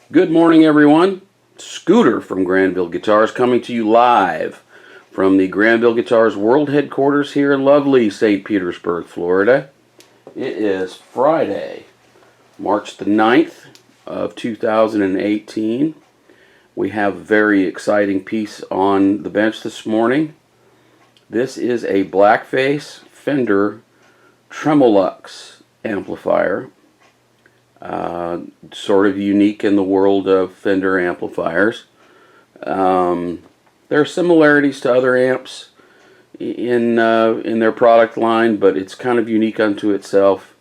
Good morning, everyone. Scooter from Granville Guitars coming to you live from the Granville Guitars World Headquarters here in lovely St. Petersburg, Florida. It is Friday, March the 9th of 2018. We have a very exciting piece on the bench this morning. This is a blackface Fender Tremolux amplifier. Sort of unique in the world of Fender amplifiers. There are similarities to other amps in their product line, but it's kind of unique unto itself.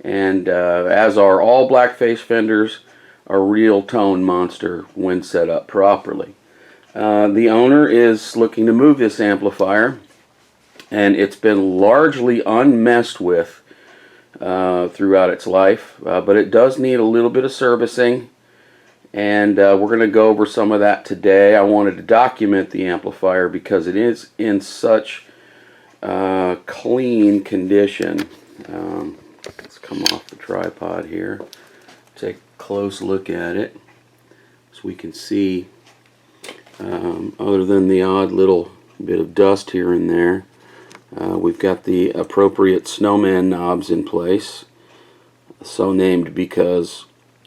And as are all blackface Fenders, a real tone monster when set up properly. The owner is looking to move this amplifier, and it's been largely unmessed with throughout its life, but it does need a little bit of servicing, and we're going to go over some of that today. I wanted to document the amplifier because it is in such clean condition. Let's come off the tripod here, take a close look at it so we can see, other than the odd little bit of dust here and there, we've got the appropriate snowman knobs in place, so named because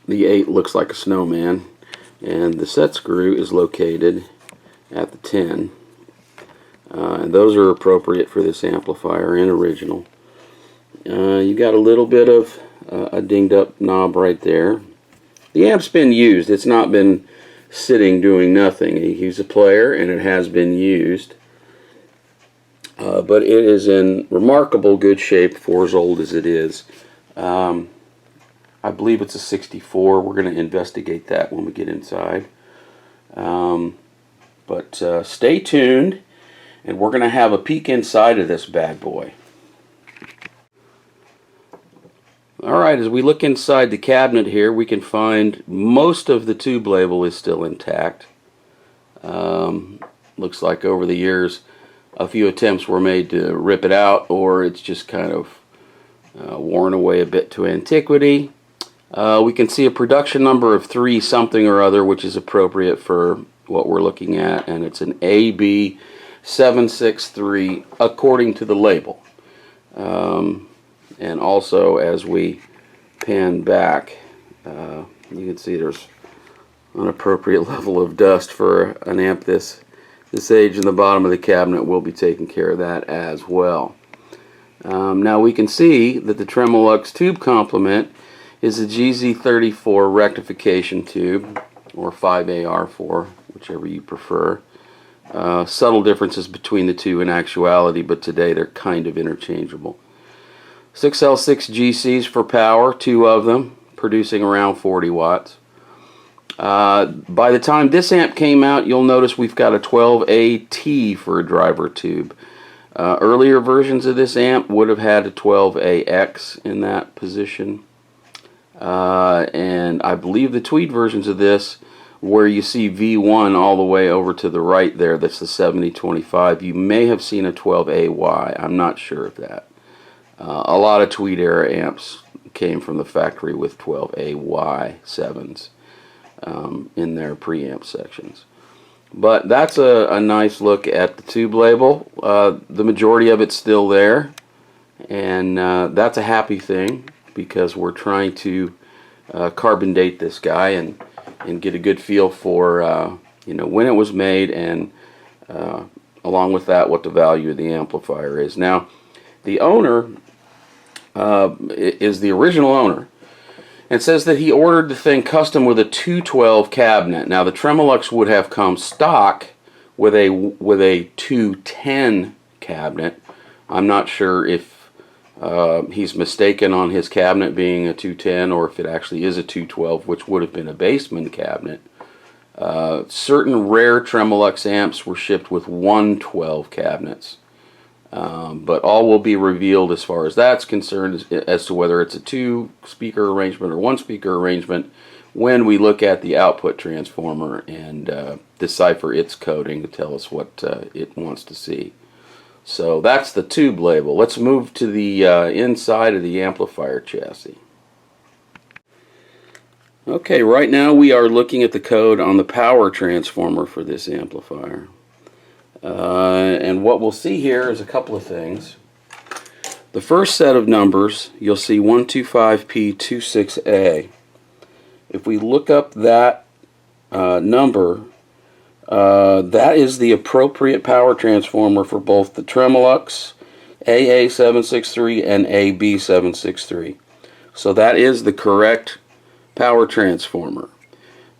the 8 looks like a snowman, and the set screw is located at the 10. And those are appropriate for this amplifier and original. You got a little bit of a dinged up knob right there. The amp's been used. It's not been sitting doing nothing. He's a player, and it has been used. But it is in remarkable good shape for as old as it is. I believe it's a 64. We're going to investigate that when we get inside. But stay tuned, and we're going to have a peek inside of this bad boy. Alright, as we look inside the cabinet here, we can find most of the tube label is still intact. Looks like over the years a few attempts were made to rip it out, or it's just kind of worn away a bit to antiquity. We can see a production number of 3 something or other, which is appropriate for what we're looking at, and it's an AB763 according to the label. And also, as we pan back, you can see there's an appropriate level of dust for an amp this age in the bottom of the cabinet. Will be taking care of that as well. Now we can see that the Tremolux tube complement is a GZ34 rectification tube, or 5AR4, whichever you prefer. Subtle differences between the two in actuality, but today they're kind of interchangeable. 6L6 GCs for power, 2 of them, producing around 40 watts. By the time this amp came out, you'll notice we've got a 12AT for a driver tube. Earlier versions of this amp would have had a 12AX in that position. And I believe the tweed versions of this, where you see V1 all the way over to the right there, that's the 7025, you may have seen a 12AY. I'm not sure of that. A lot of tweed era amps came from the factory with 12AY7s. In their preamp sections. But that's a nice look at the tube label. The majority of it's still there, and that's a happy thing, because we're trying to carbon date this guy and get a good feel for when it was made, and along with that, what the value of the amplifier is. Now, the owner is the original owner, and says that he ordered the thing custom with a 212 cabinet. Now, the Tremolux would have come stock with a 210 cabinet. I'm not sure if he's mistaken on his cabinet being a 210, or if it actually is a 212, which would have been a Bassman cabinet. Certain rare Tremolux amps were shipped with 112 cabinets. But all will be revealed as far as that's concerned, as to whether it's a 2-speaker arrangement or 1-speaker arrangement, when we look at the output transformer and decipher its coding to tell us what it wants to see. So that's the tube label. Let's move to the inside of the amplifier chassis. Okay, right now we are looking at the code on the power transformer for this amplifier. And what we'll see here is a couple of things. The first set of numbers, you'll see 125P26A. If we look up that number, that is the appropriate power transformer for both the Tremolux AA763 and AB763. So that is the correct power transformer.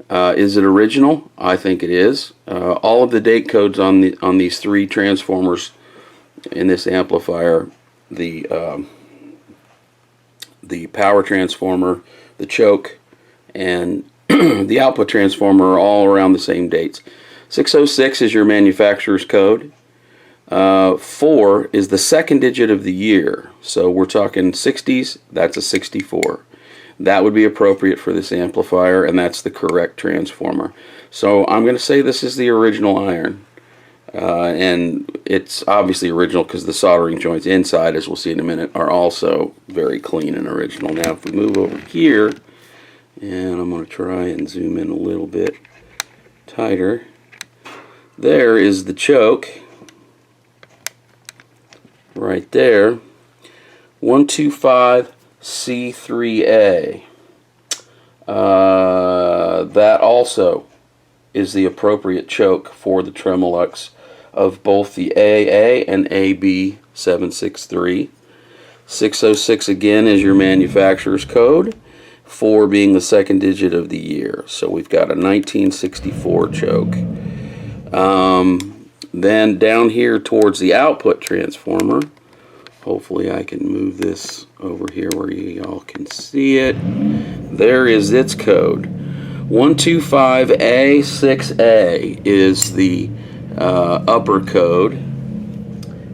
Is it original? I think it is. All of the date codes on these three transformers in this amplifier, the power transformer, the choke, and the output transformer are all around the same dates. 606 is your manufacturer's code. 4 is the second digit of the year. So we're talking 60s, that's a 64. That would be appropriate for this amplifier, and that's the correct transformer. So I'm going to say this is the original iron. And it's obviously original because the soldering joints inside, as we'll see in a minute, are also very clean and original. Now if we move over here, and I'm going to try and zoom in a little bit tighter, there is the choke right there, 125C3A. That also is the appropriate choke for the Tremolux of both the AA and AB 763. 606 again is your manufacturer's code, 4 being the second digit of the year. So we've got a 1964 choke. Then down here towards the output transformer, hopefully I can move this over here where you all can see it. There is its code. 125A6A is the upper code,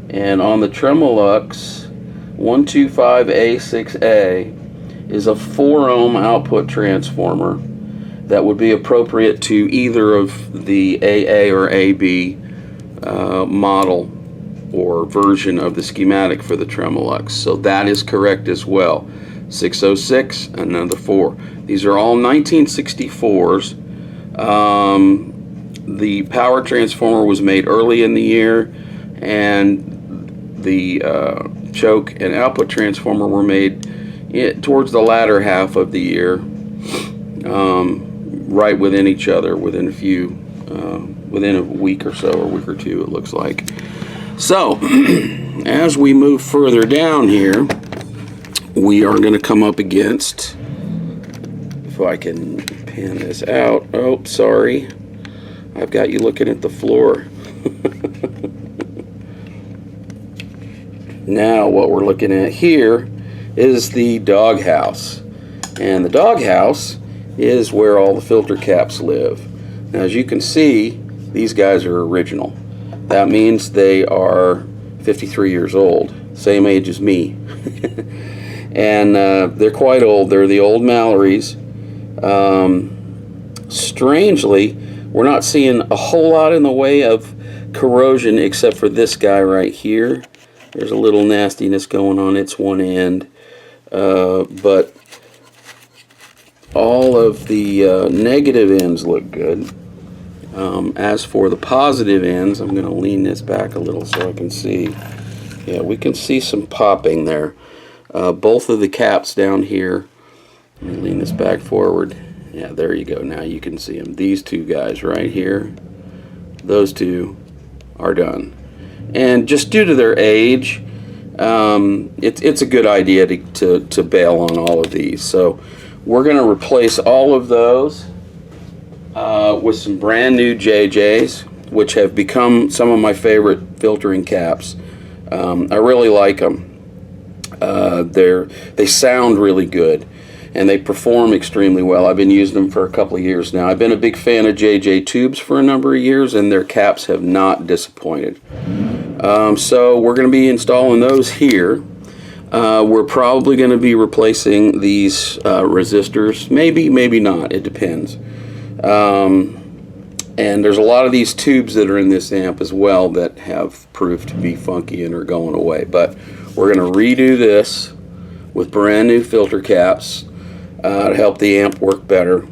and on the Tremolux, 125A6A is a 4 ohm output transformer that would be appropriate to either of the AA or AB model or version of the schematic for the Tremolux. So that is correct as well. 606, another 4. These are all 1964s. The power transformer was made early in the year, and the choke and output transformer were made towards the latter half of the year, right within each other, within a week or so, or a week or two, it looks like. So, as we move further down here, we are going to come up against, if I can pan this out, oh, sorry, I've got you looking at the floor. Now what we're looking at here is the doghouse, and the doghouse is where all the filter caps live. Now as you can see, these guys are original. That means they are 53 years old, same age as me. And they're quite old. They're the old Mallorys. Strangely, we're not seeing a whole lot in the way of corrosion except for this guy right here. There's a little nastiness going on its one end, but all of the negative ends look good. As for the positive ends, I'm going to lean this back a little so I can see. Yeah, we can see some popping there. Both of the caps down here, let me lean this back forward. Yeah, there you go. Now you can see them. These two guys right here, those two are done. And just due to their age, it's a good idea to bail on all of these. So we're going to replace all of those with some brand new JJs, which have become some of my favorite filtering caps. I really like them. They sound really good, and they perform extremely well. I've been using them for a couple of years now. I've been a big fan of JJ tubes for a number of years, and their caps have not disappointed. So we're going to be installing those here. We're probably going to be replacing these resistors. Maybe, maybe not. It depends. And there's a lot of these tubes that are in this amp as well that have proved to be funky and are going away. But we're going to redo this with brand new filter caps. to help the amp work better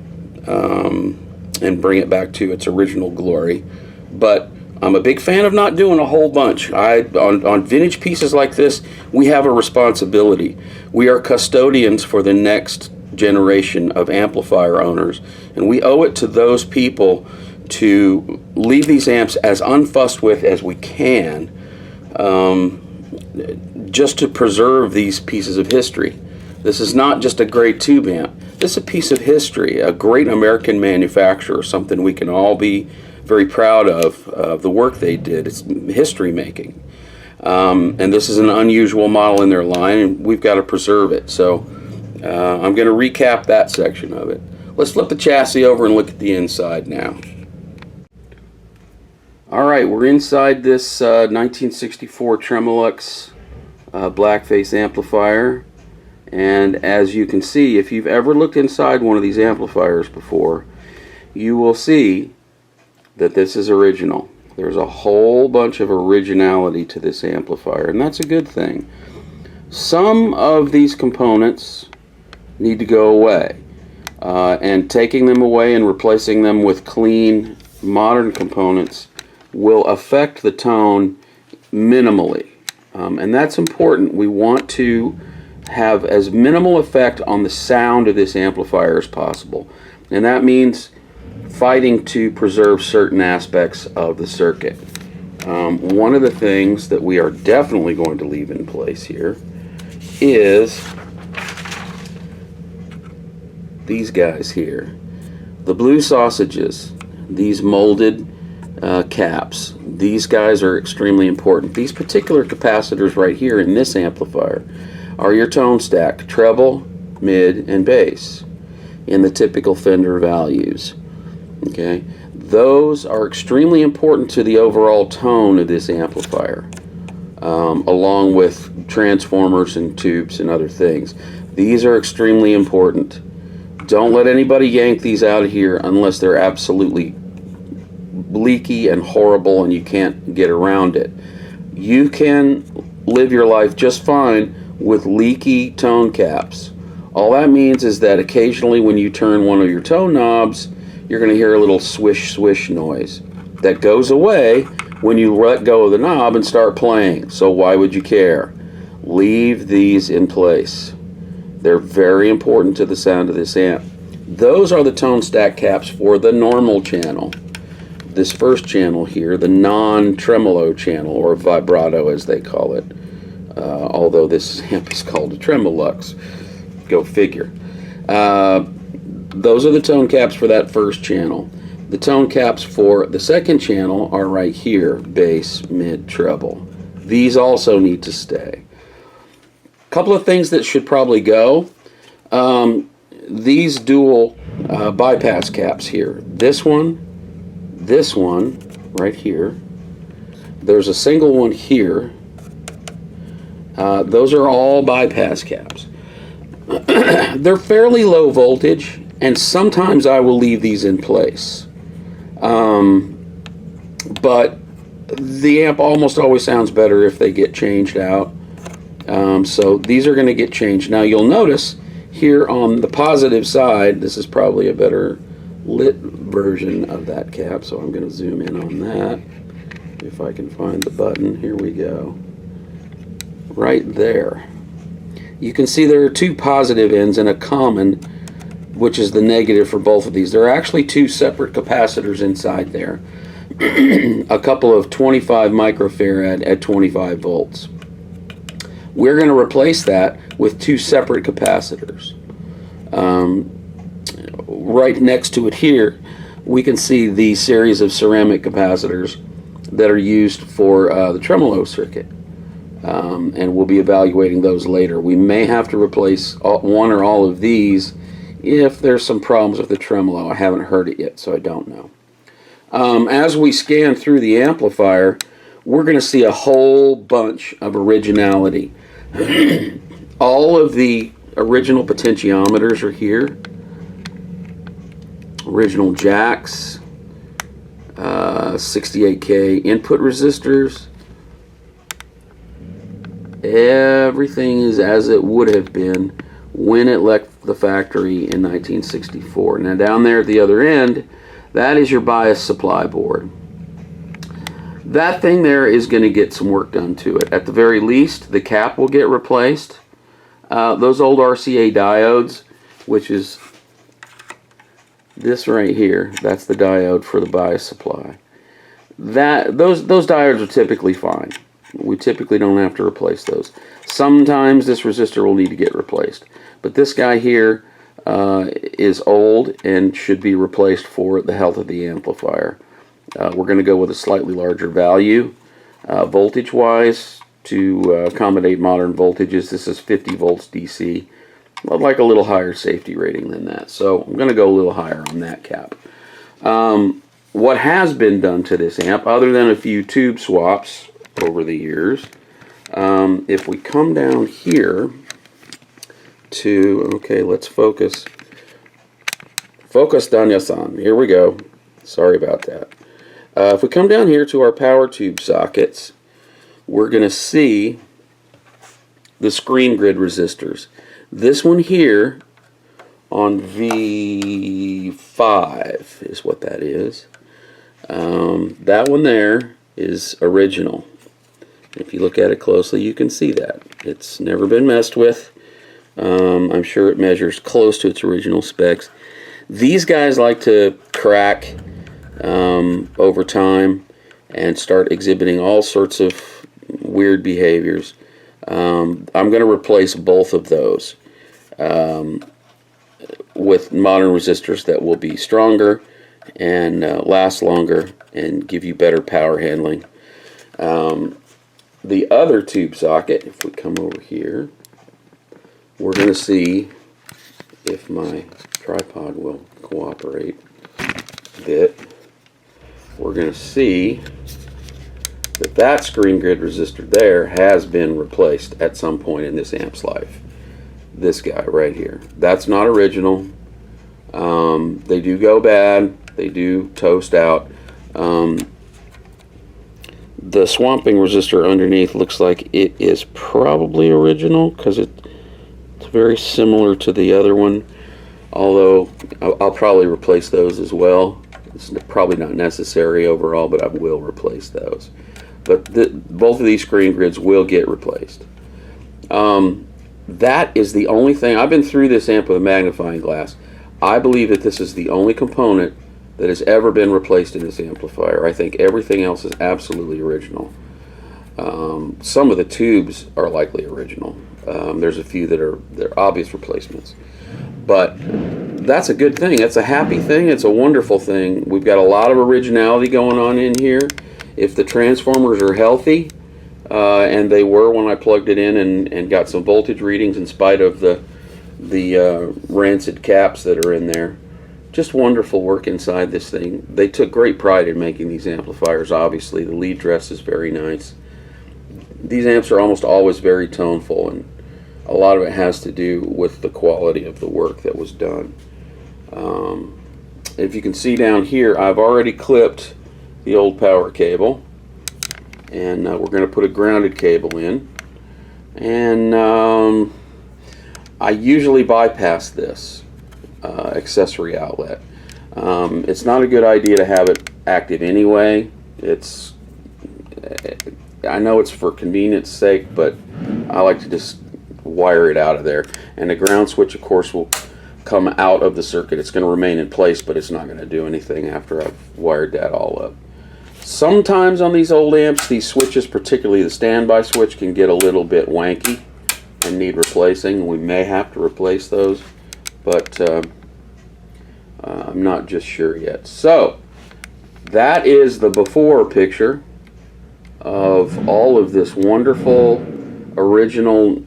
and bring it back to its original glory. But I'm a big fan of not doing a whole bunch. On vintage pieces like this, we have a responsibility. We are custodians for the next generation of amplifier owners, and we owe it to those people to leave these amps as unfussed with as we can, just to preserve these pieces of history. This is not just a great tube amp. This is a piece of history, a great American manufacturer, something we can all be very proud of the work they did. It's history making. And this is an unusual model in their line, and we've got to preserve it. So I'm going to recap that section of it. Let's flip the chassis over and look at the inside now. Alright, we're inside this 1964 Tremolux blackface amplifier. And as you can see, if you've ever looked inside one of these amplifiers before, you will see that this is original. There's a whole bunch of originality to this amplifier, and that's a good thing. Some of these components need to go away, and taking them away and replacing them with clean, modern components will affect the tone minimally, and that's important. We want to have as minimal effect on the sound of this amplifier as possible, and that means fighting to preserve certain aspects of the circuit. One of the things that we are definitely going to leave in place here is these guys here, the blue sausages, these molded caps. These guys are extremely important. These particular capacitors right here in this amplifier are your tone stack, treble, mid, and bass in the typical Fender values. Okay, those are extremely important to the overall tone of this amplifier, along with transformers and tubes and other things. These are extremely important. Don't let anybody yank these out of here unless they're absolutely leaky and horrible and you can't get around it. You can live your life just fine with leaky tone caps. All that means is that occasionally when you turn one of your tone knobs, you're going to hear a little swish swish noise. That goes away when you let go of the knob and start playing. So why would you care? Leave these in place. They're very important to the sound of this amp. Those are the tone stack caps for the normal channel. This first channel here, the non-tremolo channel, or vibrato as they call it. Although this amp is called a Tremolux. Go figure. Those are the tone caps for that first channel. The tone caps for the second channel are right here, bass, mid, treble. These also need to stay. A couple of things that should probably go. These dual bypass caps here. This one right here. There's a single one here. Those are all bypass caps. They're fairly low voltage, and sometimes I will leave these in place. But the amp almost always sounds better if they get changed out. So these are going to get changed. Now you'll notice here on the positive side, this is probably a better lit version of that cap, so I'm going to zoom in on that. If I can find the button, here we go. Right there. You can see there are two positive ends and a common, which is the negative for both of these. There are actually two separate capacitors inside there. A couple of 25 microfarad at 25 volts. We're going to replace that with two separate capacitors. Right next to it here, we can see the series of ceramic capacitors that are used for the tremolo circuit. And we'll be evaluating those later. We may have to replace one or all of these if there's some problems with the tremolo. I haven't heard it yet, so I don't know. As we scan through the amplifier, we're going to see a whole bunch of originality. All of the original potentiometers are here. Original jacks, 68K input resistors. Everything is as it would have been when it left the factory in 1964. Now down there at the other end, that is your bias supply board. That thing there is going to get some work done to it. At the very least, the cap will get replaced. Those old RCA diodes, which is this right here, that's the diode for the bias supply. Those diodes are typically fine. We typically don't have to replace those. Sometimes this resistor will need to get replaced, but this guy here is old and should be replaced for the health of the amplifier. We're going to go with a slightly larger value voltage wise to accommodate modern voltages. This is 50 volts DC. I'd like a little higher safety rating than that, so I'm going to go a little higher on that cap. What has been done to this amp, other than a few tube swaps over the years, if we come down here to, okay, let's focus. Focus, Danya-san. Here we go. Sorry about that. If we come down here to our power tube sockets, we're going to see the screen grid resistors. This one here on V5 is what that is. That one there is original. If you look at it closely, you can see that. It's never been messed with. I'm sure it measures close to its original specs. These guys like to crack over time and start exhibiting all sorts of weird behaviors. I'm going to replace both of those with modern resistors that will be stronger and last longer and give you better power handling. The other tube socket, if we come over here, we're going to see if my tripod will cooperate a bit. We're going to see that that screen grid resistor there has been replaced at some point in this amp's life. This guy right here. That's not original. They do go bad. They do toast out. The swamping resistor underneath looks like it is probably original because it's very similar to the other one, although I'll probably replace those as well. It's probably not necessary overall, but I will replace those. But both of these screen grids will get replaced. That is the only thing. I've been through this amp with a magnifying glass. I believe that this is the only component that has ever been replaced in this amplifier. I think everything else is absolutely original. Some of the tubes are likely original. There's a few that are obvious replacements. But that's a good thing. That's a happy thing. It's a wonderful thing. We've got a lot of originality going on in here. If the transformers are healthy, and they were when I plugged it in and got some voltage readings in spite of the rancid caps that are in there. Just wonderful work inside this thing. They took great pride in making these amplifiers, obviously. The lead dress is very nice. These amps are almost always very toneful, and a lot of it has to do with the quality of the work that was done. If you can see down here, I've already clipped the old power cable, and we're going to put a grounded cable in. And I usually bypass this accessory outlet. It's not a good idea to have it active anyway. I know it's for convenience sake, but I like to just wire it out of there. And the ground switch, of course, will come out of the circuit. It's going to remain in place, but it's not going to do anything after I've wired that all up. Sometimes on these old amps, these switches, particularly the standby switch, can get a little bit wanky and need replacing. We may have to replace those, but I'm not just sure yet. So that is the before picture of all of this wonderful original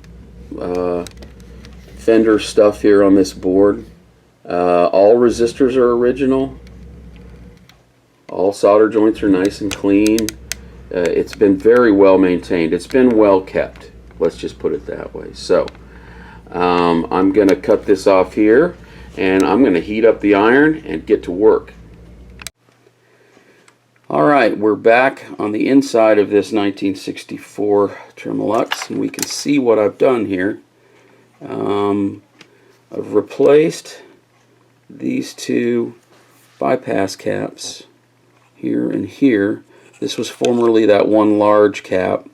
Fender stuff here on this board. All resistors are original. All solder joints are nice and clean. It's been very well maintained. It's been well kept. Let's just put it that way. So I'm going to cut this off here, and I'm going to heat up the iron and get to work. Alright, we're back on the inside of this 1964 Tremolux, and we can see what I've done here. I've replaced these two bypass caps here and here. This was formerly that one large cap,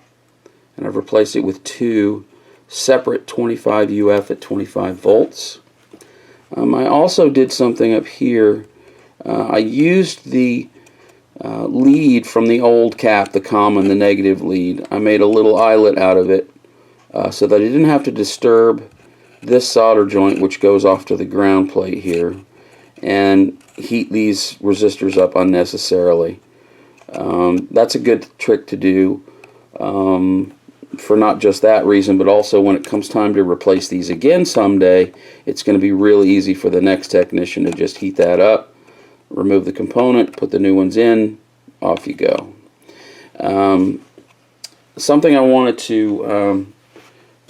and I've replaced it with two separate 25 UF at 25 volts. I also did something up here. I used the lead from the old cap, the common, the negative lead. I made a little eyelet out of it so that I didn't have to disturb this solder joint, which goes off to the ground plate here, and heat these resistors up unnecessarily. That's a good trick to do for not just that reason, but also when it comes time to replace these again someday, it's going to be really easy for the next technician to just heat that up, remove the component, put the new ones in, off you go. Something I wanted to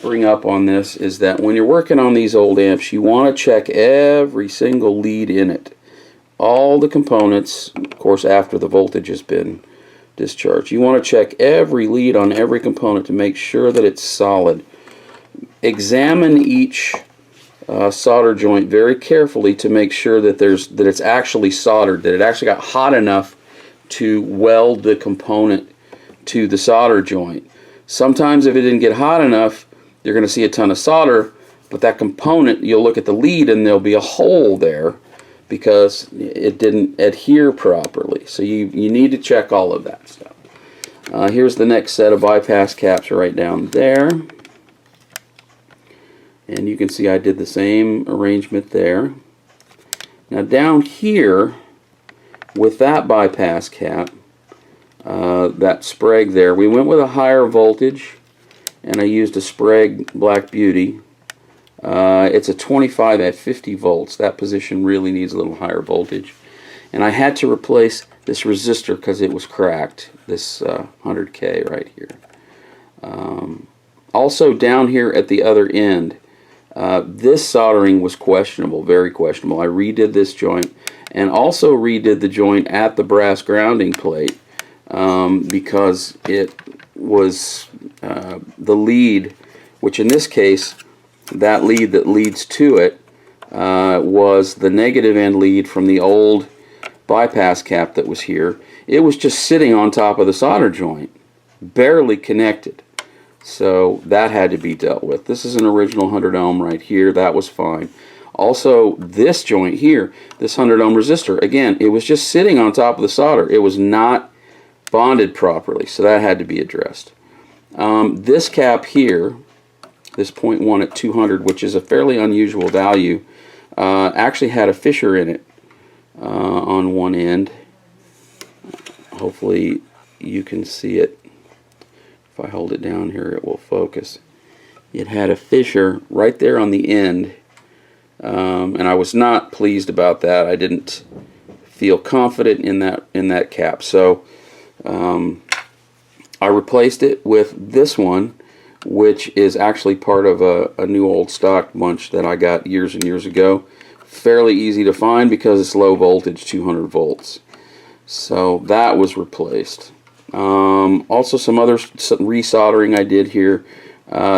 bring up on this is that when you're working on these old amps, you want to check every single lead in it. All the components, of course, after the voltage has been discharged. You want to check every lead on every component to make sure that it's solid. Examine each solder joint very carefully to make sure that it's actually soldered, that it actually got hot enough to weld the component to the solder joint. Sometimes if it didn't get hot enough, you're going to see a ton of solder, but that component, you'll look at the lead and there'll be a hole there because it didn't adhere properly. So you need to check all of that stuff. Here's the next set of bypass caps right down there. And you can see I did the same arrangement there. Now down here, with that bypass cap, that Sprague there, we went with a higher voltage, and I used a Sprague Black Beauty. It's a 25 at 50 volts. That position really needs a little higher voltage. And I had to replace this resistor because it was cracked, this 100K right here. Also down here at the other end, this soldering was questionable, very questionable. I redid this joint and also redid the joint at the brass grounding plate because it was the lead, which in this case, that lead that leads to it was the negative end lead from the old bypass cap that was here. It was just sitting on top of the solder joint, barely connected. So that had to be dealt with. This is an original 100 ohm right here. That was fine. Also, this joint here, this 100 ohm resistor, again, it was just sitting on top of the solder. It was not bonded properly, so that had to be addressed. This cap here, this 0.1 at 200, which is a fairly unusual value, actually had a fissure in it on one end. Hopefully you can see it. If I hold it down here, it will focus. It had a fissure right there on the end, and I was not pleased about that. I didn't feel confident in that cap, so I replaced it with this one, which is actually part of a new old stock bunch that I got years and years ago. Fairly easy to find because it's low voltage, 200 volts. So that was replaced. Also some resoldering I did here.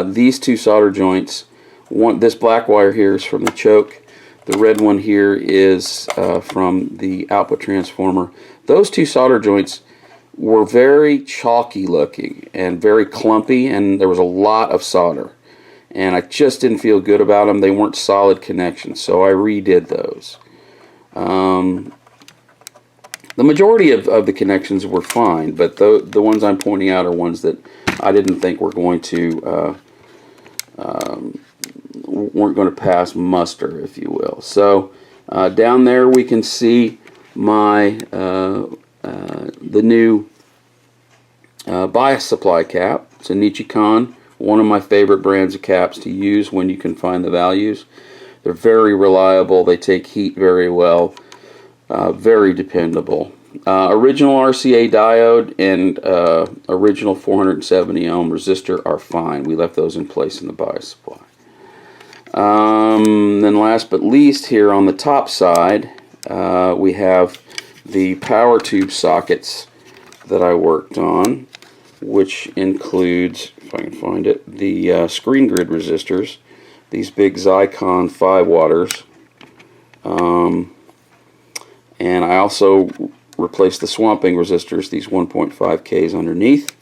These two solder joints, this black wire here is from the choke. The red one here is from the output transformer. Those two solder joints were very chalky looking and very clumpy, and there was a lot of solder. And I just didn't feel good about them. They weren't solid connections, so I redid those. The majority of the connections were fine, but the ones I'm pointing out are ones that I didn't think were going to weren't going to pass muster, if you will. So down there we can see my the new bias supply cap. It's a Nichicon, one of my favorite brands of caps to use when you can find the values. They're very reliable. They take heat very well. Very dependable. Original RCA diode and original 470 ohm resistor are fine. We left those in place in the bias supply. Then last but least, here on the top side, we have the power tube sockets that I worked on, which includes, if I can find it, the screen grid resistors. these big Zycon 5 waters. And I also replaced the swamping resistors, these 1.5Ks underneath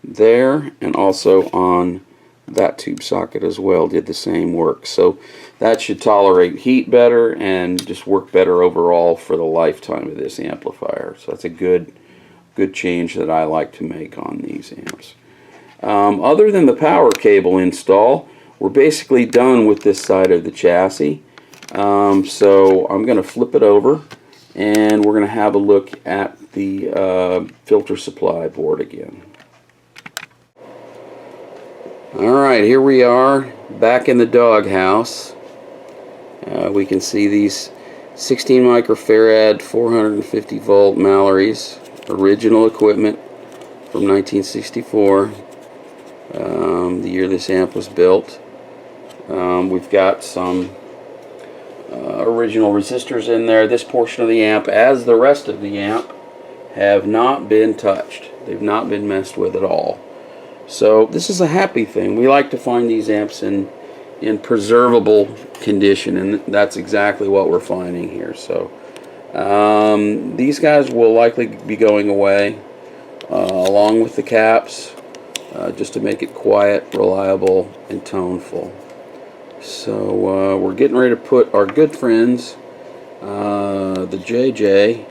there, and also on that tube socket as well, did the same work. So that should tolerate heat better and just work better overall for the lifetime of this amplifier. So that's a good change that I like to make on these amps. Other than the power cable install, we're basically done with this side of the chassis. So I'm going to flip it over and we're going to have a look at the filter supply board again. Alright, here we are back in the doghouse. We can see these 16 microfarad 450 volt Mallory's, original equipment from 1964, the year this amp was built. We've got some original resistors in there. This portion of the amp, as the rest of the amp, have not been touched. They've not been messed with at all. So this is a happy thing. We like to find these amps in preservable condition, and that's exactly what we're finding here. So these guys will likely be going away along with the caps, just to make it quiet, reliable, and toneful. So we're getting ready to put our good friends, the JJ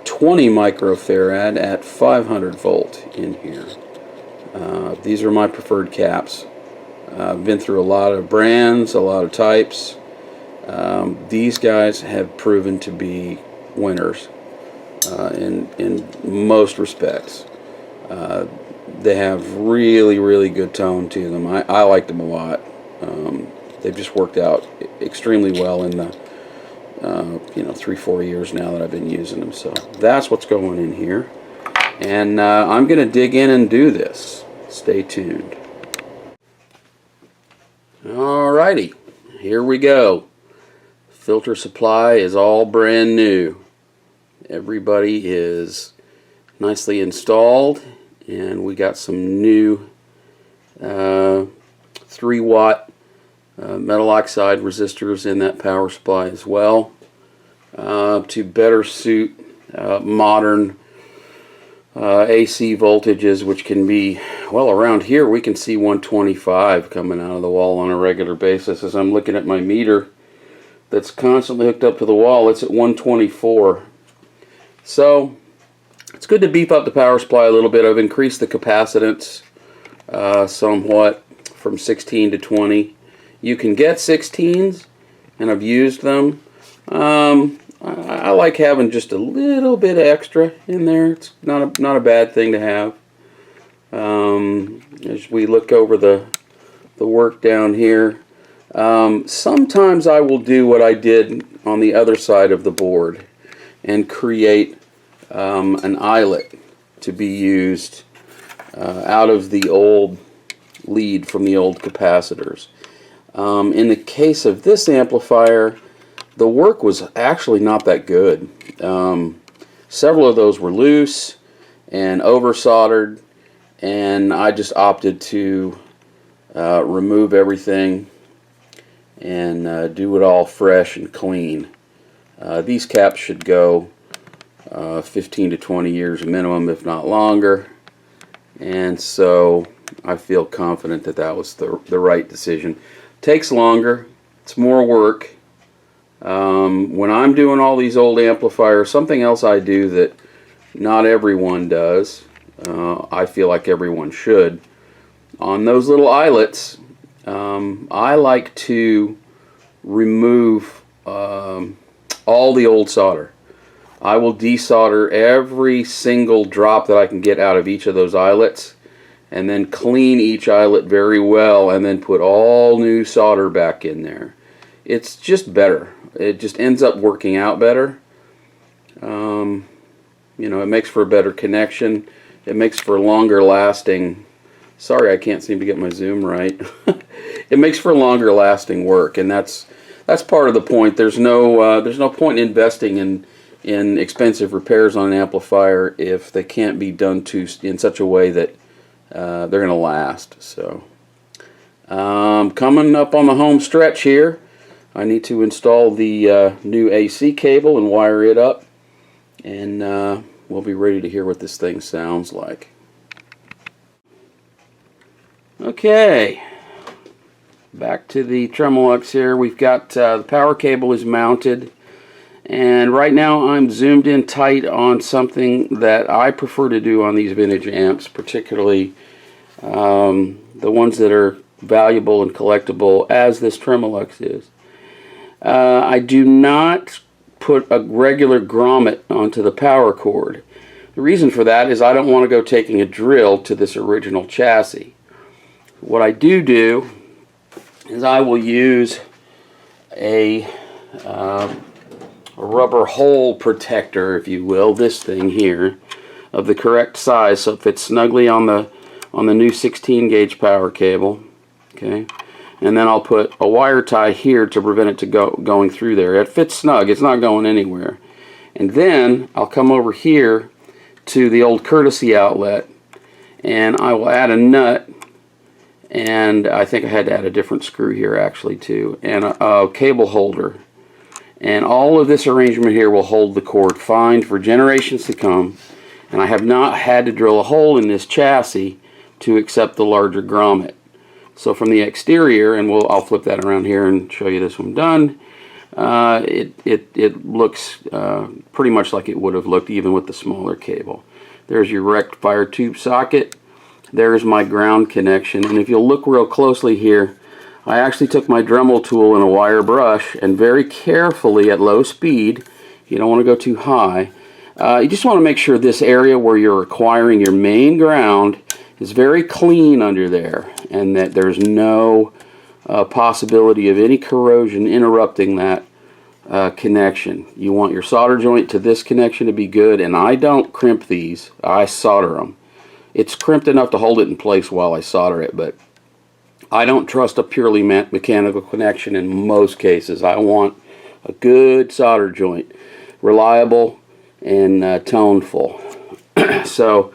20 microfarad at 500 volt in here. These are my preferred caps. I've been through a lot of brands, a lot of types. These guys have proven to be winners in most respects. They have really good tone to them. I like them a lot. They've just worked out extremely well in the 3-4 years now that I've been using them. So that's what's going in here, and I'm going to dig in and do this. Stay tuned. Alrighty, here we go. Filter supply is all brand new. Everybody is nicely installed, and we got some new 3-watt metal oxide resistors in that power supply as well, to better suit modern AC voltages, which can be, well, around here we can see 125 coming out of the wall on a regular basis. As I'm looking at my meter that's constantly hooked up to the wall, it's at 124. So it's good to beef up the power supply a little bit. I've increased the capacitance somewhat from 16 to 20. You can get 16s, and I've used them. I like having just a little bit extra in there. It's not a bad thing to have. As we look over the work down here, sometimes I will do what I did on the other side of the board and create an eyelet to be used out of the old lead from the old capacitors. In the case of this amplifier, the work was actually not that good. Several of those were loose and over soldered, and I just opted to remove everything and do it all fresh and clean. These caps should go 15 to 20 years minimum, if not longer, and so I feel confident that that was the right decision. Takes longer, it's more work. When I'm doing all these old amplifiers, something else I do that not everyone does, I feel like everyone should, on those little eyelets, I like to remove all the old solder. I will desolder every single drop that I can get out of each of those eyelets, and then clean each eyelet very well, and then put all new solder back in there. It's just better. It just ends up working out better. It makes for a better connection. It makes for longer lasting. Sorry, I can't seem to get my zoom right. It makes for longer lasting work, and that's part of the point. There's no point in investing in expensive repairs on an amplifier if they can't be done in such a way that they're going to last. So Coming up on the home stretch here, I need to install the new AC cable and wire it up, and we'll be ready to hear what this thing sounds like. Okay, back to the Tremolux here. We've got the power cable is mounted, and right now I'm zoomed in tight on something that I prefer to do on these vintage amps, particularly the ones that are valuable and collectible, as this Tremolux is. I do not put a regular grommet onto the power cord. The reason for that is I don't want to go taking a drill to this original chassis. What I do is I will use a rubber hole protector, if you will, this thing here, of the correct size so it fits snugly on the new 16 gauge power cable. Okay, and then I'll put a wire tie here to prevent it going through there. It fits snug, it's not going anywhere. And then I'll come over here to the old courtesy outlet, and I will add a nut, and I think I had to add a different screw here actually too, and a cable holder. And all of this arrangement here will hold the cord fine for generations to come, and I have not had to drill a hole in this chassis to accept the larger grommet. So from the exterior, and I'll flip that around here and show you this one done, it looks pretty much like it would have looked even with the smaller cable. There's your rectifier tube socket. There's my ground connection, and if you'll look real closely here, I actually took my Dremel tool and a wire brush and very carefully at low speed, you don't want to go too high, you just want to make sure this area where you're acquiring your main ground is very clean under there, and that there's no possibility of any corrosion interrupting that connection. You want your solder joint to this connection to be good, and I don't crimp these, I solder them. It's crimped enough to hold it in place while I solder it, but I don't trust a purely mechanical connection in most cases. I want a good solder joint, reliable and toneful. So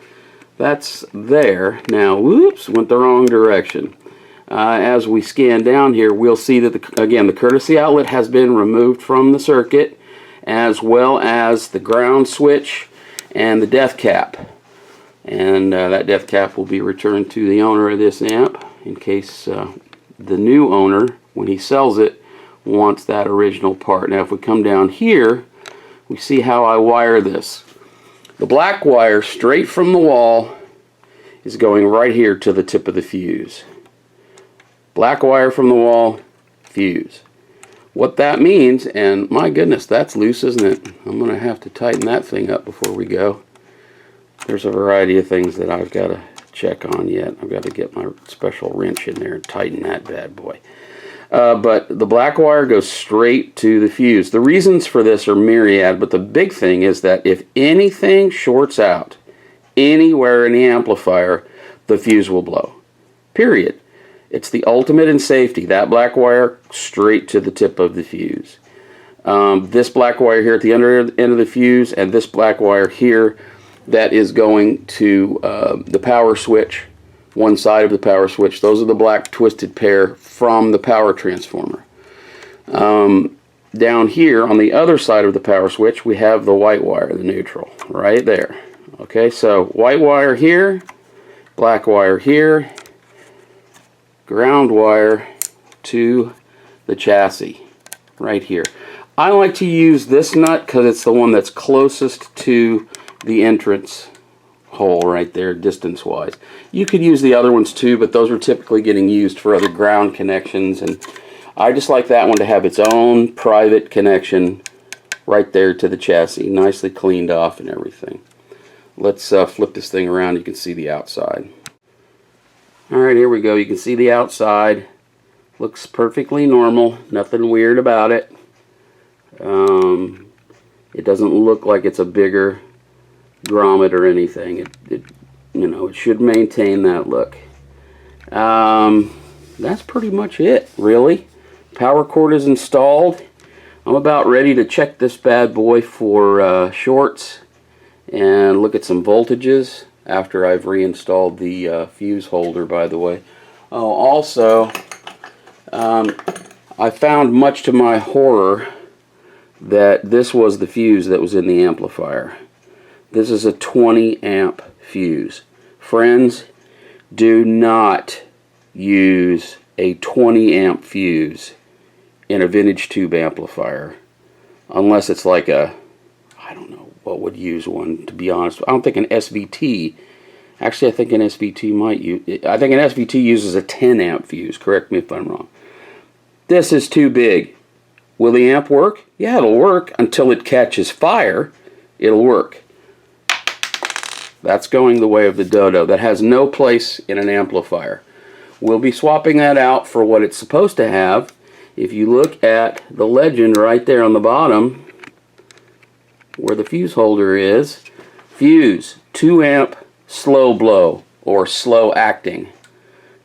that's there. Now, whoops, went the wrong direction. As we scan down here, we'll see that, again, the courtesy outlet has been removed from the circuit, as well as the ground switch and the depth cap. And that depth cap will be returned to the owner of this amp in case the new owner, when he sells it, wants that original part. Now if we come down here, we see how I wire this. The black wire straight from the wall is going right here to the tip of the fuse. Black wire from the wall, fuse. What that means, and my goodness, that's loose, isn't it? I'm going to have to tighten that thing up before we go. There's a variety of things that I've got to check on yet. I've got to get my special wrench in there and tighten that bad boy. But the black wire goes straight to the fuse. The reasons for this are myriad, but the big thing is that if anything shorts out anywhere in the amplifier, the fuse will blow. Period. It's the ultimate in safety. That black wire straight to the tip of the fuse. This black wire here at the under end of the fuse, and this black wire here that is going to the power switch, one side of the power switch. Those are the black twisted pair from the power transformer. Down here on the other side of the power switch, we have the white wire, the neutral, right there. Okay, so white wire here, black wire here, ground wire to the chassis right here. I like to use this nut because it's the one that's closest to the entrance hole right there, distance wise. You could use the other ones too, but those are typically getting used for other ground connections, and I just like that one to have its own private connection right there to the chassis, nicely cleaned off and everything. Let's flip this thing around. You can see the outside. Alright, here we go. You can see the outside. Looks perfectly normal, nothing weird about it. It doesn't look like it's a bigger grommet or anything. It you know, it should maintain that look. That's pretty much it, really. Power cord is installed. I'm about ready to check this bad boy for shorts and look at some voltages after I've reinstalled the fuse holder, by the way. Oh, also, I found, much to my horror, that this was the fuse that was in the amplifier. This is a 20 amp fuse. Friends, do not use a 20 amp fuse in a vintage tube amplifier unless it's like a, I don't know what would use one, to be honest. I don't think an SVT, actually I think an SVT might use, I think an SVT uses a 10 amp fuse, correct me if I'm wrong. This is too big. Will the amp work? Yeah, it'll work until it catches fire. It'll work. That's going the way of the dodo. That has no place in an amplifier. We'll be swapping that out for what it's supposed to have. If you look at the legend right there on the bottom, where the fuse holder is, fuse, 2 amp, slow blow, or slow acting.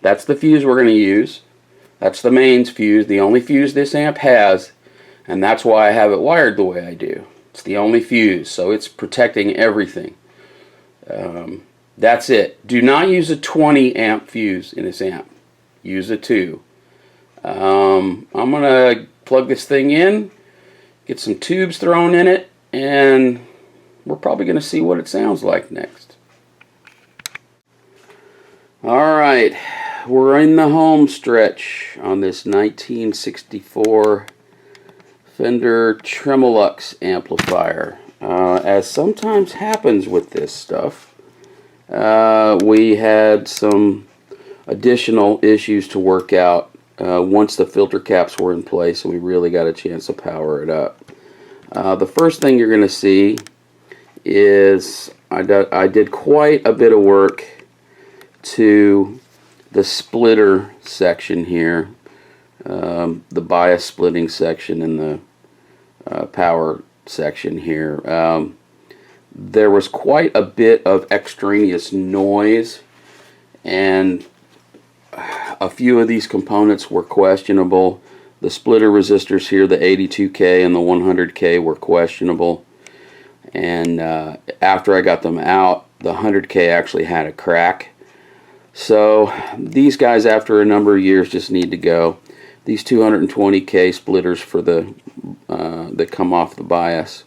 That's the fuse we're going to use. That's the mains fuse, the only fuse this amp has, and that's why I have it wired the way I do. It's the only fuse, so it's protecting everything. That's it. Do not use a 20 amp fuse in this amp. Use a 2. I'm going to plug this thing in, get some tubes thrown in it, and we're probably going to see what it sounds like next. Alright, we're in the home stretch on this 1964 Fender Tremolux amplifier. As sometimes happens with this stuff, we had some additional issues to work out once the filter caps were in place, and we really got a chance to power it up. The first thing you're going to see is I did quite a bit of work to the splitter section here, the bias splitting section and the power section here. There was quite a bit of extraneous noise, and a few of these components were questionable. The splitter resistors here, the 82K and the 100K, were questionable, and after I got them out, the 100K actually had a crack. So these guys, after a number of years, just need to go. These 220K splitters for the that come off the bias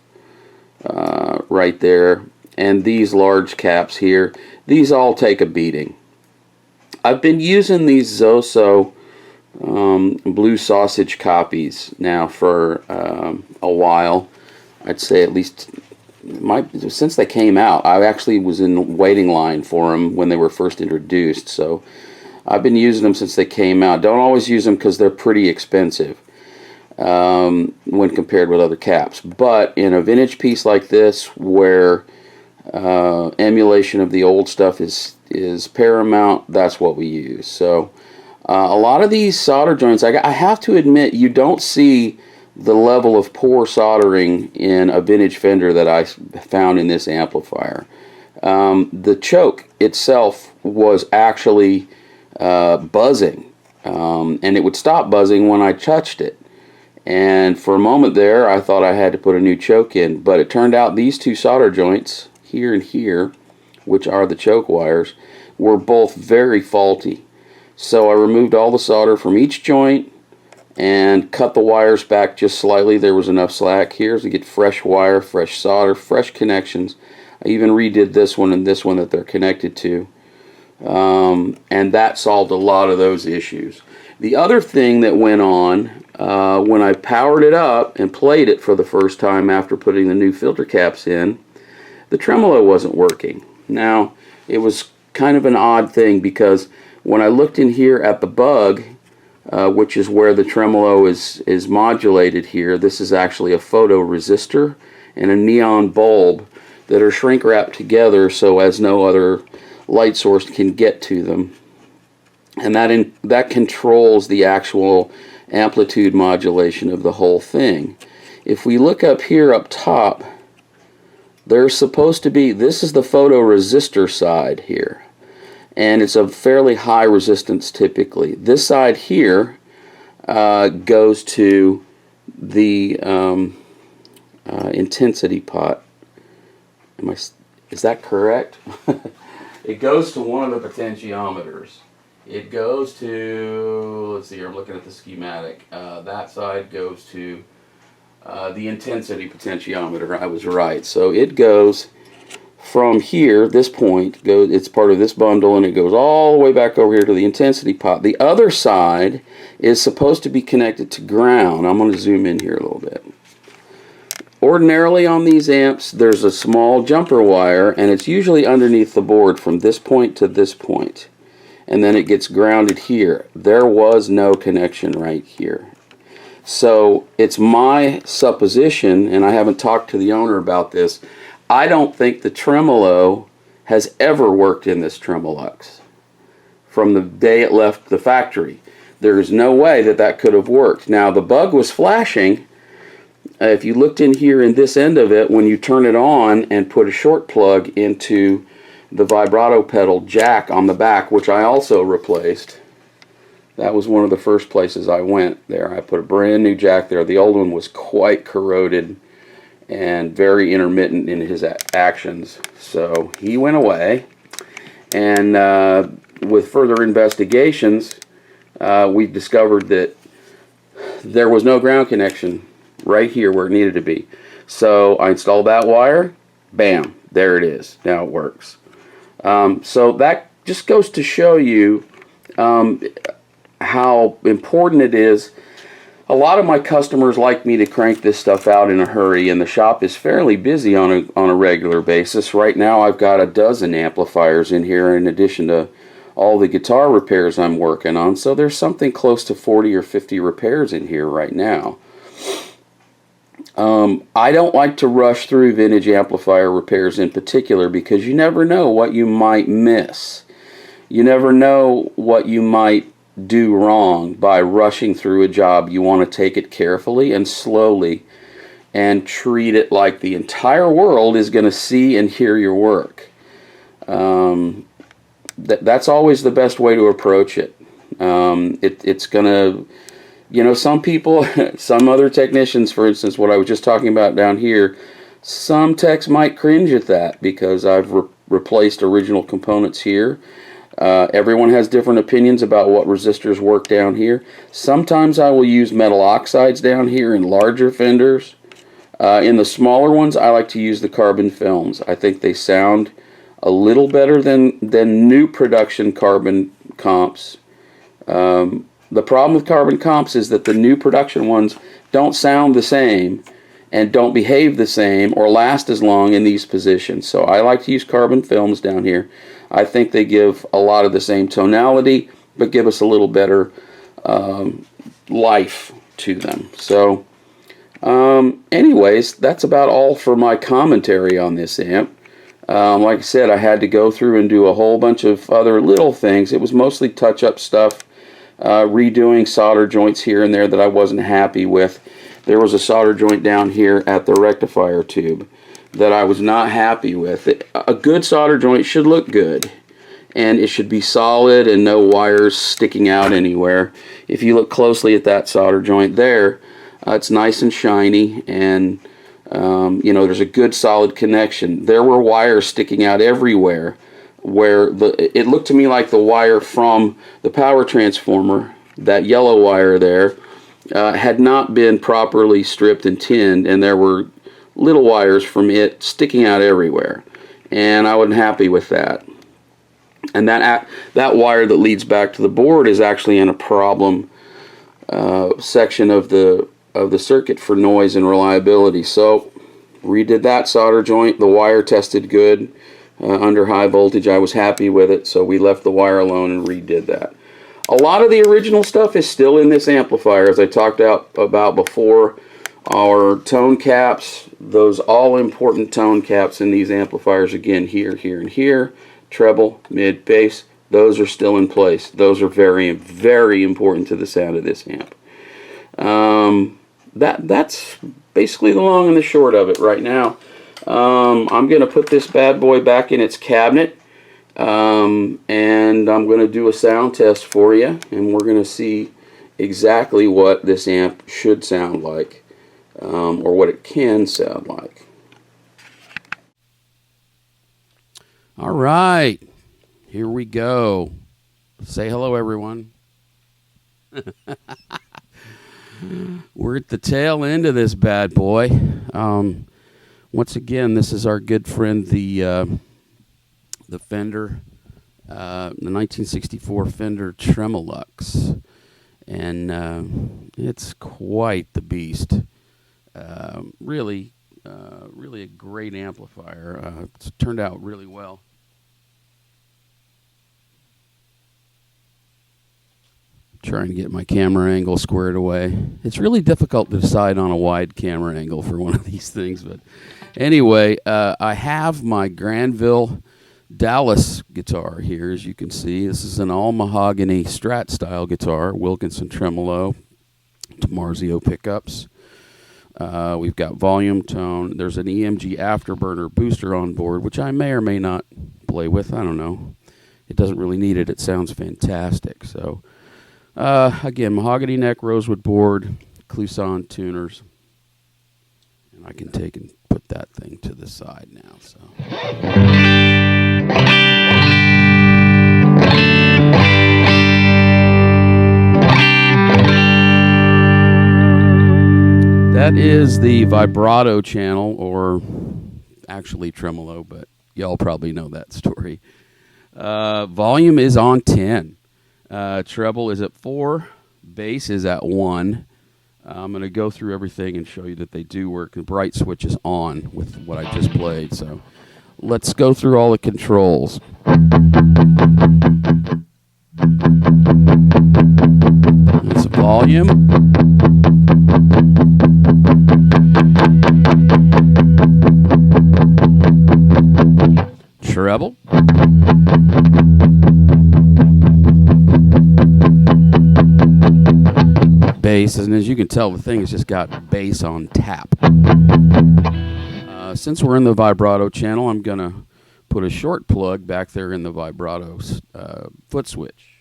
right there, and these large caps here, these all take a beating. I've been using these Zoso blue sausage copies now for a while. I'd say at least since they came out. I actually was in waiting line for them when they were first introduced, so I've been using them since they came out. Don't always use them because they're pretty expensive when compared with other caps, but in a vintage piece like this, where emulation of the old stuff is paramount, that's what we use. So a lot of these solder joints, I have to admit, you don't see the level of poor soldering in a vintage Fender that I found in this amplifier. The choke itself was actually buzzing, and it would stop buzzing when I touched it. And for a moment there, I thought I had to put a new choke in, but it turned out these two solder joints, here and here, which are the choke wires, were both very faulty. So I removed all the solder from each joint and cut the wires back just slightly. There was enough slack here to get fresh wire, fresh solder, fresh connections. I even redid this one and this one that they're connected to, and that solved a lot of those issues. The other thing that went on when I powered it up and played it for the first time after putting the new filter caps in, the tremolo wasn't working. Now, it was kind of an odd thing, because when I looked in here at the bug, which is where the tremolo is modulated here, this is actually a photo resistor and a neon bulb that are shrink wrapped together so as no other light source can get to them. And that controls the actual amplitude modulation of the whole thing. If we look up here up top, there's supposed to be, this is the photo resistor side here, and it's a fairly high resistance typically. This side here goes to the intensity pot. Is that correct? It goes to one of the potentiometers, It goes to, let's see here, I'm looking at the schematic. That side goes to the intensity potentiometer. I was right. So it goes from here, this point, it's part of this bundle, and it goes all the way back over here to the intensity pot. The other side is supposed to be connected to ground. I'm going to zoom in here a little bit. Ordinarily on these amps, there's a small jumper wire, and it's usually underneath the board from this point to this point. And then it gets grounded here. There was no connection right here. So it's my supposition, and I haven't talked to the owner about this, I don't think the tremolo has ever worked in this Tremolux from the day it left the factory. There is no way that that could have worked. Now the bug was flashing. If you looked in here in this end of it, when you turn it on and put a short plug into the vibrato pedal jack on the back, which I also replaced, that was one of the first places I went there. I put a brand new jack there. The old one was quite corroded and very intermittent in his actions. So he went away, and with further investigations, we discovered that there was no ground connection right here where it needed to be. So I installed that wire, bam, there it is. Now it works. So that just goes to show you how important it is. A lot of my customers like me to crank this stuff out in a hurry, and the shop is fairly busy on a regular basis. Right now I've got a dozen amplifiers in here in addition to all the guitar repairs I'm working on, so there's something close to 40 or 50 repairs in here right now. I don't like to rush through vintage amplifier repairs in particular because you never know what you might miss. You never know what you might do wrong by rushing through a job. You want to take it carefully and slowly and treat it like the entire world is going to see and hear your work. That's always the best way to approach it. It's going to, you know, some people, some other technicians, for instance, what I was just talking about down here, some techs might cringe at that because I've replaced original components here. Everyone has different opinions about what resistors work down here. Sometimes I will use metal oxides down here in larger Fenders. In the smaller ones, I like to use the carbon films. I think they sound a little better than new production carbon comps. The problem with carbon comps is that the new production ones don't sound the same and don't behave the same or last as long in these positions. So I like to use carbon films down here. I think they give a lot of the same tonality, but give us a little better life to them. So anyways, that's about all for my commentary on this amp. Like I said, I had to go through and do a whole bunch of other little things. It was mostly touch-up stuff, redoing solder joints here and there that I wasn't happy with. There was a solder joint down here at the rectifier tube that I was not happy with. A good solder joint should look good, and it should be solid and no wires sticking out anywhere. If you look closely at that solder joint there, it's nice and shiny, and you know, there's a good solid connection. There were wires sticking out everywhere where it looked to me like the wire from the power transformer, that yellow wire there, had not been properly stripped and tinned, and there were little wires from it sticking out everywhere, and I wasn't happy with that. And that wire that leads back to the board is actually in a problem section of the circuit for noise and reliability. So redid that solder joint. The wire tested good under high voltage. I was happy with it, so we left the wire alone and redid that. A lot of the original stuff is still in this amplifier, as I talked about before. Our tone caps, those all important tone caps in these amplifiers, again, here, here, and here, treble, mid, bass, those are still in place. Those are very, very important to the sound of this amp. That's basically the long and the short of it right now. I'm going to put this bad boy back in its cabinet, and I'm going to do a sound test for you, and we're going to see exactly what this amp should sound like. Or what it can sound like. All right, here we go. Say hello, everyone. We're at the tail end of this bad boy. Once again, this is our good friend, the Fender, the 1964 Fender Tremolux, and it's quite the beast. Really a great amplifier. It's turned out really well. Trying to get my camera angle squared away. It's really difficult to decide on a wide camera angle for one of these things, but anyway, I have my Granville Dallas guitar here, as you can see. This is an all mahogany Strat style guitar, Wilkinson tremolo, Marzio pickups. We've got volume, tone. There's an EMG afterburner booster on board, which I may or may not play with. I don't know. It doesn't really need it. It sounds fantastic. So again, mahogany neck, rosewood board, Clouson tuners, and I can take and put that thing to the side now. So that is the vibrato channel, or actually tremolo, but y'all probably know that story. Volume is on 10. Treble is at 4, bass is at 1. I'm going to go through everything and show you that they do work. The bright switch is on with what I just played. So let's go through all the controls. It's volume. Treble. Bass, and as you can tell, the thing has just got bass on tap. Since we're in the vibrato channel, I'm going to put a short plug back there in the vibrato foot switch.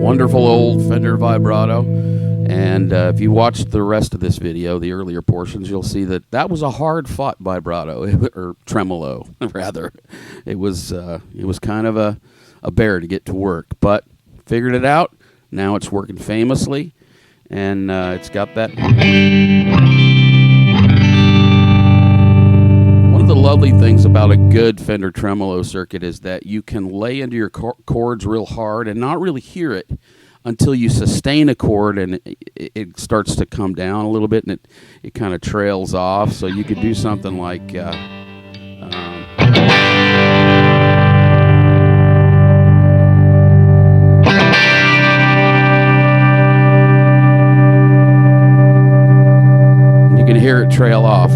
Wonderful old Fender vibrato. And if you watched the rest of this video, the earlier portions, you'll see that that was a hard-fought vibrato, or tremolo, rather. It was kind of a bear to get to work, but figured it out. Now it's working famously, and it's got that. One of the lovely things about a good Fender tremolo circuit is that you can lay into your chords real hard and not really hear it until you sustain a chord and it starts to come down a little bit, and it kind of trails off. So you could do something like you can hear it trail off.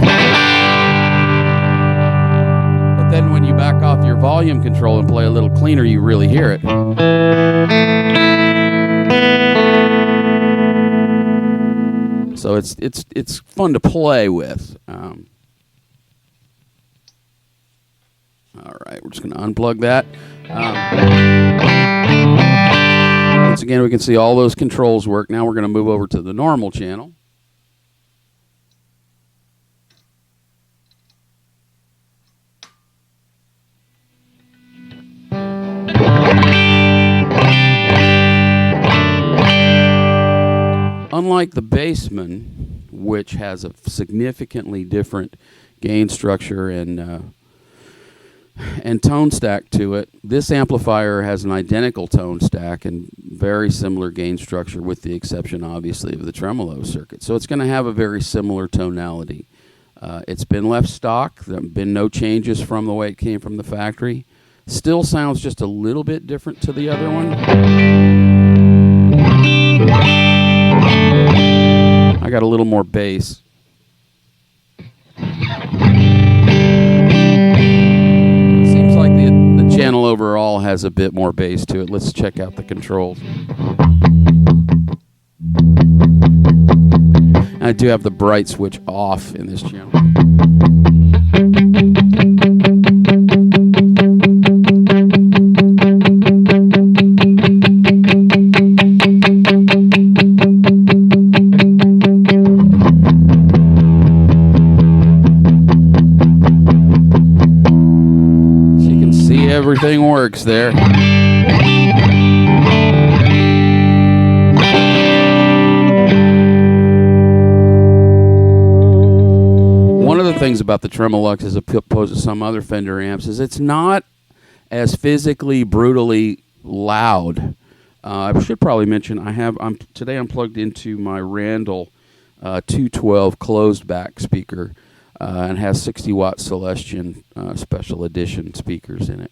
But then when you back off your volume control and play a little cleaner, you really hear it. So it's fun to play with. All right, we're just going to unplug that. Once again, we can see all those controls work. Now we're going to move over to the normal channel. Unlike the Bassman, which has a significantly different gain structure and tone stack to it, this amplifier has an identical tone stack and very similar gain structure, with the exception, obviously, of the tremolo circuit. So it's going to have a very similar tonality. It's been left stock. There have been no changes from the way it came from the factory. Still sounds just a little bit different to the other one. I got a little more bass. Seems like the channel overall has a bit more bass to it. Let's check out the controls. I do have the bright switch off in this channel. So you can see everything works there. Things about the Tremolux as opposed to some other Fender amps is it's not as physically brutally loud. I should probably mention today I'm plugged into my Randall 212 closed back speaker and has 60 watt Celestion special edition speakers in it.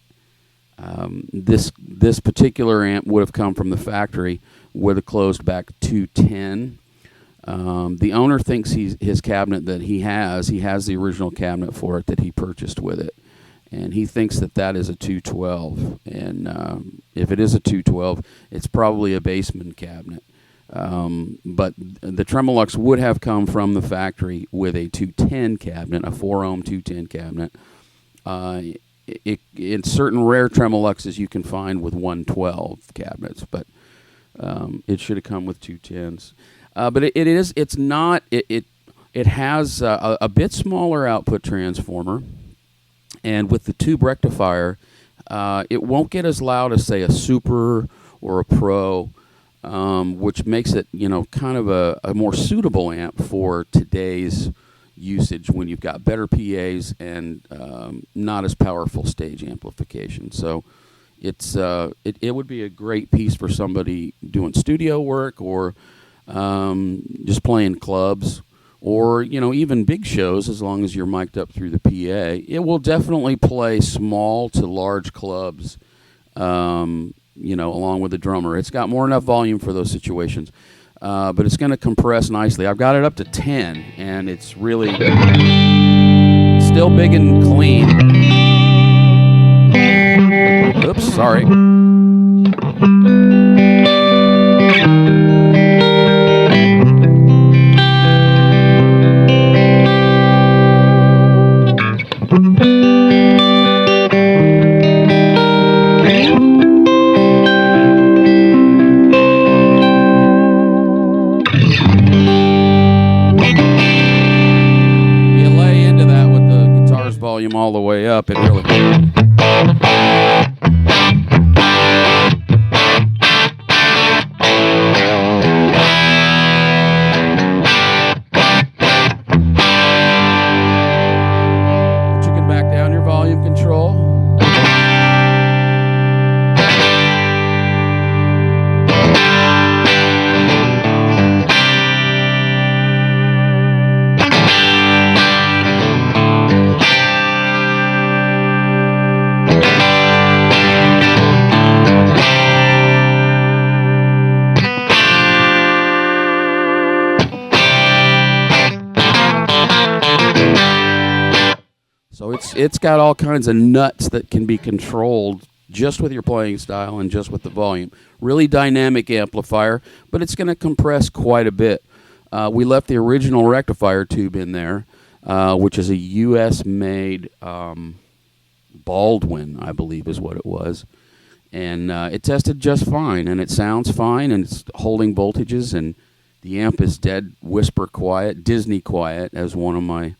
This particular amp would have come from the factory with a closed back 210. The owner thinks his cabinet that he has the original cabinet for it that he purchased with it. And he thinks that is a 212. And if it is a 212, it's probably a Bassman cabinet. But the Tremolux would have come from the factory with a 210 cabinet, a 4-ohm 210 cabinet. In certain rare Tremoluxes you can find with 112 cabinets, but it should have come with 210s. But it has a bit smaller output transformer, and with the tube rectifier, it won't get as loud as, say, a Super or a Pro, which makes it, kind of a more suitable amp for today's usage when you've got better PAs and not as powerful stage amplification. So it would be a great piece for somebody doing studio work or just playing clubs, or even big shows, as long as you're mic'd up through the PA. It will definitely play small to large clubs, along with the drummer. It's got more enough volume for those situations, but it's going to compress nicely. I've got it up to 10, and it's really still big and clean. Oops, sorry. All the way up, it really. But you can back down your volume control. So it's got all kinds of nuts that can be controlled just with your playing style and just with the volume. Really dynamic amplifier, but it's going to compress quite a bit. We left the original rectifier tube in there, which is a U.S.-made Baldwin, I believe is what it was. And it tested just fine, and it sounds fine, and it's holding voltages, and the amp is dead whisper quiet, Disney quiet, as one of my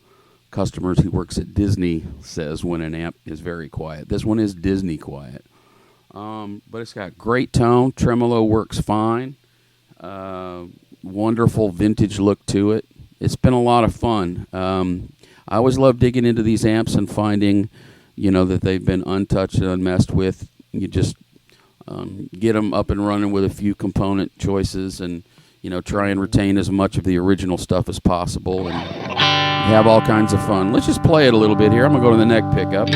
customers who works at Disney says when an amp is very quiet. This one is Disney quiet. But it's got great tone. Tremolo works fine. Wonderful vintage look to it. It's been a lot of fun. I always love digging into these amps and finding, that they've been untouched and unmessed with. You just get them up and running with a few component choices and, try and retain as much of the original stuff as possible and have all kinds of fun. Let's just play it a little bit here. I'm going to go to the neck pickup.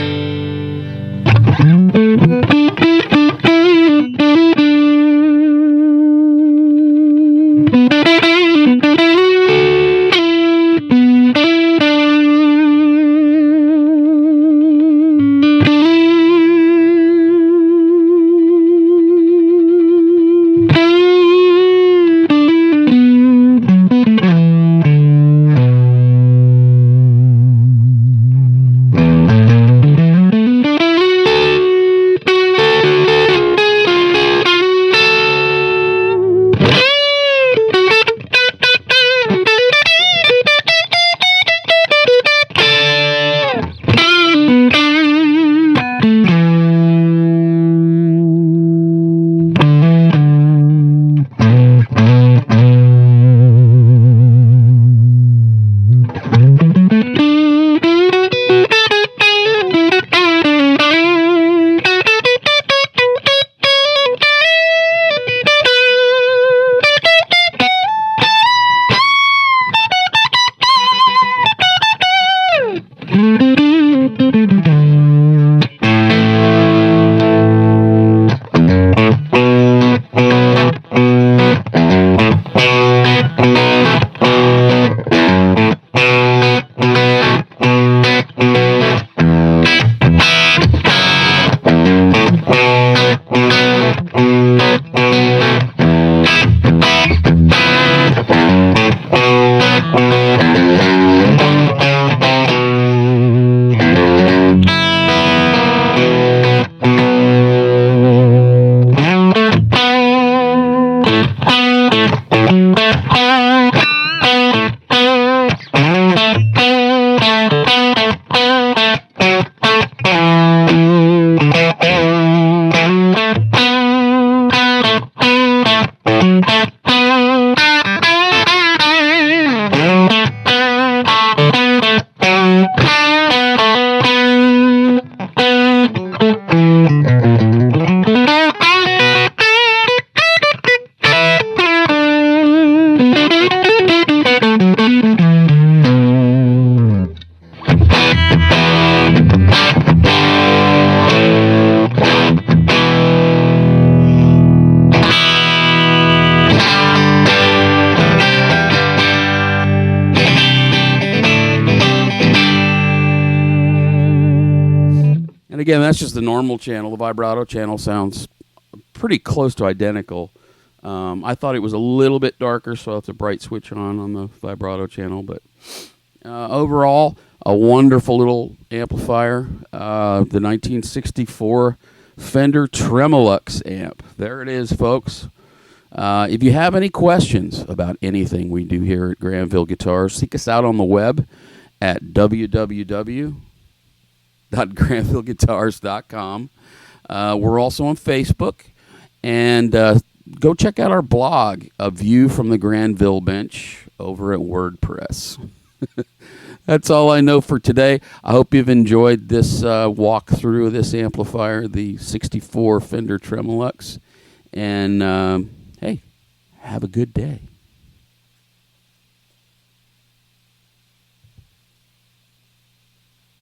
again, that's just the normal channel. The vibrato channel sounds pretty close to identical. I thought it was a little bit darker, so I have the bright switch on the vibrato channel. But overall, a wonderful little amplifier. The 1964 Fender Tremolux amp. There it is, folks. If you have any questions about anything we do here at Granville Guitars, seek us out on the web at www.granvilleguitars.com. We're also on Facebook. And go check out our blog, A View from the Granville Bench, over at WordPress. That's all I know for today. I hope you've enjoyed this walkthrough of this amplifier, the 64 Fender Tremolux. And, hey, have a good day.